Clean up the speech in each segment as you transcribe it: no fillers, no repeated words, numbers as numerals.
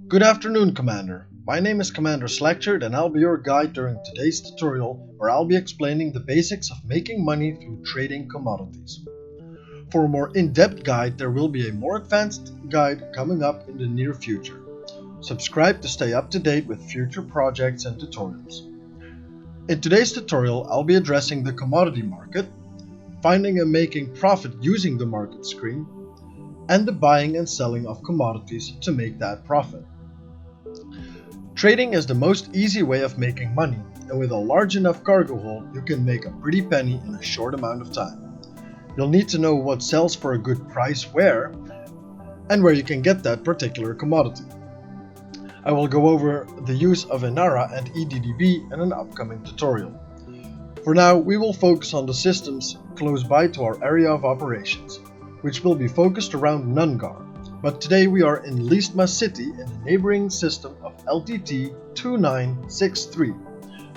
Good afternoon, Commander. My name is Commander Slackchard and I'll be your guide during today's tutorial where I'll be explaining the basics of making money through trading commodities. For a more in-depth guide, there will be a more advanced guide coming up in the near future. Subscribe to stay up to date with future projects and tutorials. In today's tutorial, I'll be addressing the commodity market, finding and making profit using the market screen, and the buying and selling of commodities to make that profit. Trading is the most easy way of making money, and with a large enough cargo hold, you can make a pretty penny in a short amount of time. You'll need to know what sells for a good price where, and where you can get that particular commodity. I will go over the use of Inara and EDDB in an upcoming tutorial. For now, we will focus on the systems close by to our area of operations, which will be focused around Nungar. But today we are in Listma City in the neighboring system of LTT 2963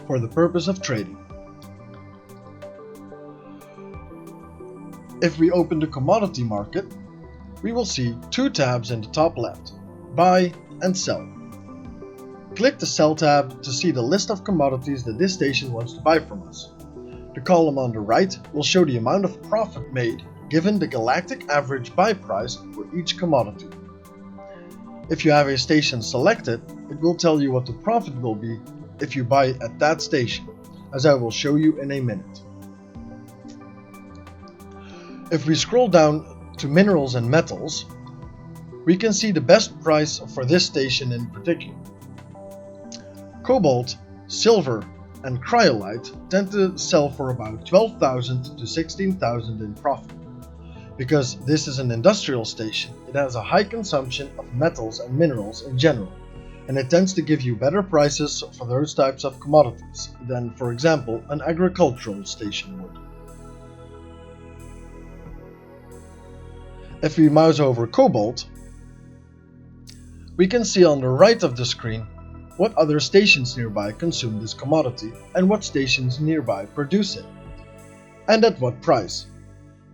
for the purpose of trading. If we open the commodity market, we will see two tabs in the top left, Buy and Sell. Click the Sell tab to see the list of commodities that this station wants to buy from us. The column on the right will show the amount of profit made given the galactic average buy price for each commodity. If you have a station selected, it will tell you what the profit will be if you buy at that station, as I will show you in a minute. If we scroll down to minerals and metals, we can see the best price for this station in particular. Cobalt, silver, and cryolite tend to sell for about 12,000 to 16,000 in profit. Because this is an industrial station, it has a high consumption of metals and minerals in general, and it tends to give you better prices for those types of commodities than, for example, an agricultural station would. If we mouse over cobalt, we can see on the right of the screen what other stations nearby consume this commodity and what stations nearby produce it, and at what price.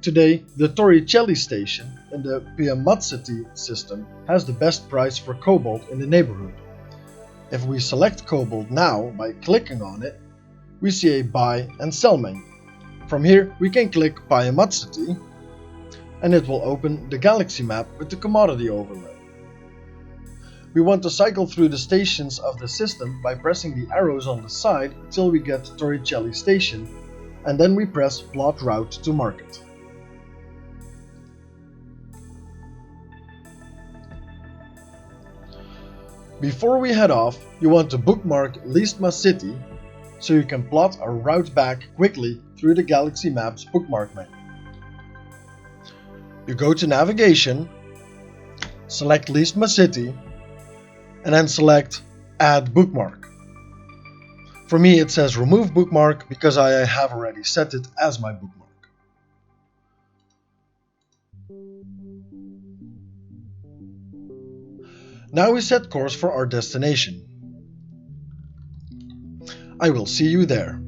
Today, the Torricelli station in the Piamazzati system has the best price for cobalt in the neighborhood. If we select cobalt now by clicking on it, we see a buy and sell menu. From here we can click Piamazzati and it will open the galaxy map with the commodity overlay. We want to cycle through the stations of the system by pressing the arrows on the side till we get to Torricelli station, and then we press plot route to market. Before we head off, you want to bookmark Listma City so you can plot a route back quickly through the Galaxy Maps bookmark menu. You go to Navigation, select Listma City, and then select Add Bookmark. For me it says Remove Bookmark because I have already set it as my bookmark. Now we set course for our destination. I will see you there.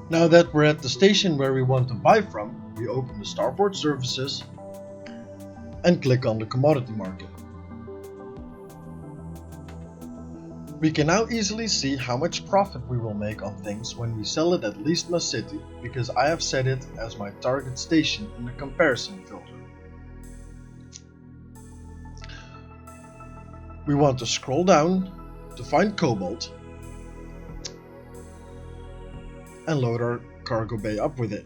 Now that we're at the station where we want to buy from, we open the Starboard Services and click on the commodity market. We can now easily see how much profit we will make on things when we sell it at Listma City, because I have set it as my target station in the comparison filter. We want to scroll down to find cobalt and load our cargo bay up with it.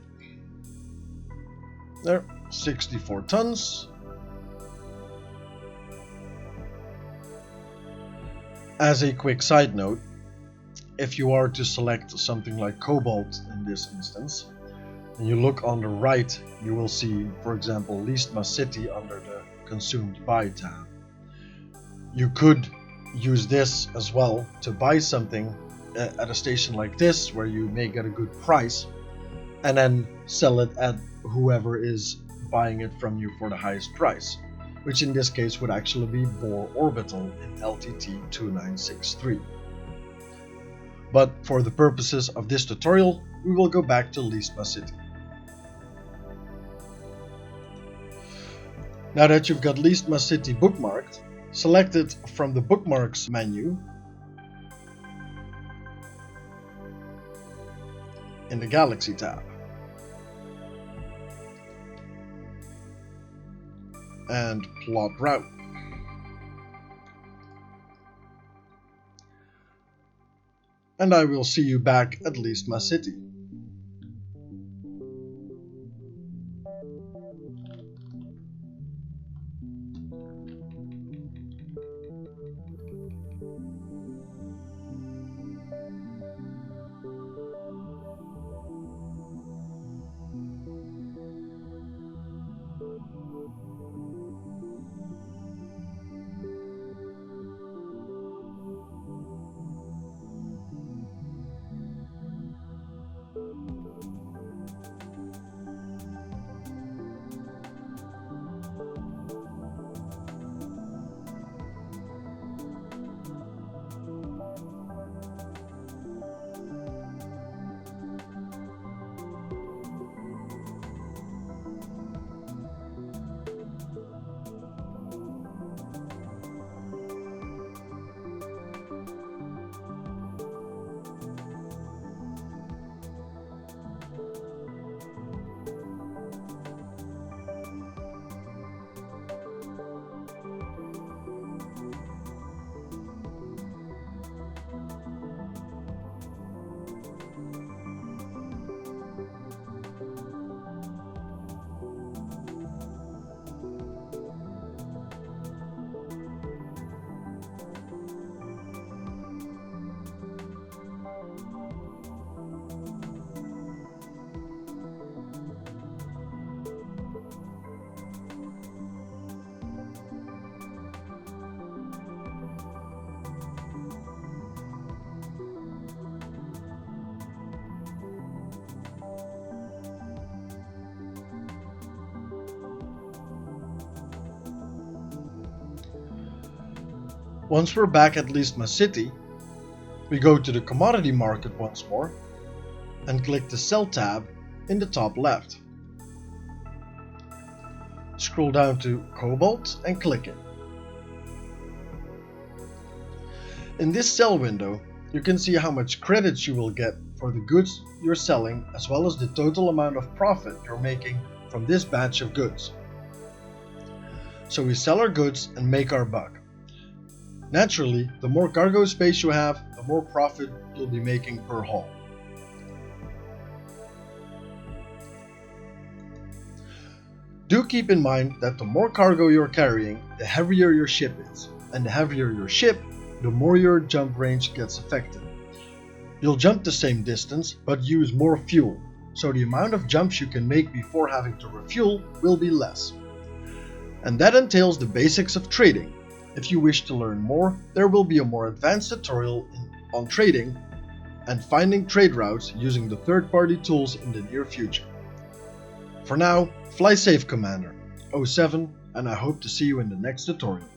There, 64 tons. As a quick side note, if you are to select something like cobalt in this instance, and you look on the right, you will see, for example, Listma City under the Consumed By tab. You could use this as well to buy something at a station like this, where you may get a good price, and then sell it at whoever is buying it from you for the highest price, which in this case would actually be Bohr Orbital in LTT 2963. But for the purposes of this tutorial, we will go back to Listma City. Now that you've got Listma City bookmarked, select it from the Bookmarks menu in the Galaxy tab. And plot route. And I will see you back at Listma City. Once we're back at Listma City, we go to the commodity market once more and click the Sell tab in the top left. Scroll down to Cobalt and click it. In this sell window, you can see how much credits you will get for the goods you're selling, as well as the total amount of profit you're making from this batch of goods. So we sell our goods and make our buck. Naturally, the more cargo space you have, the more profit you'll be making per haul. Do keep in mind that the more cargo you're carrying, the heavier your ship is, and the heavier your ship, the more your jump range gets affected. You'll jump the same distance, but use more fuel, so the amount of jumps you can make before having to refuel will be less. And that entails the basics of trading. If you wish to learn more, there will be a more advanced tutorial on trading and finding trade routes using the third-party tools in the near future. For now, fly safe, Commander 07, and I hope to see you in the next tutorial.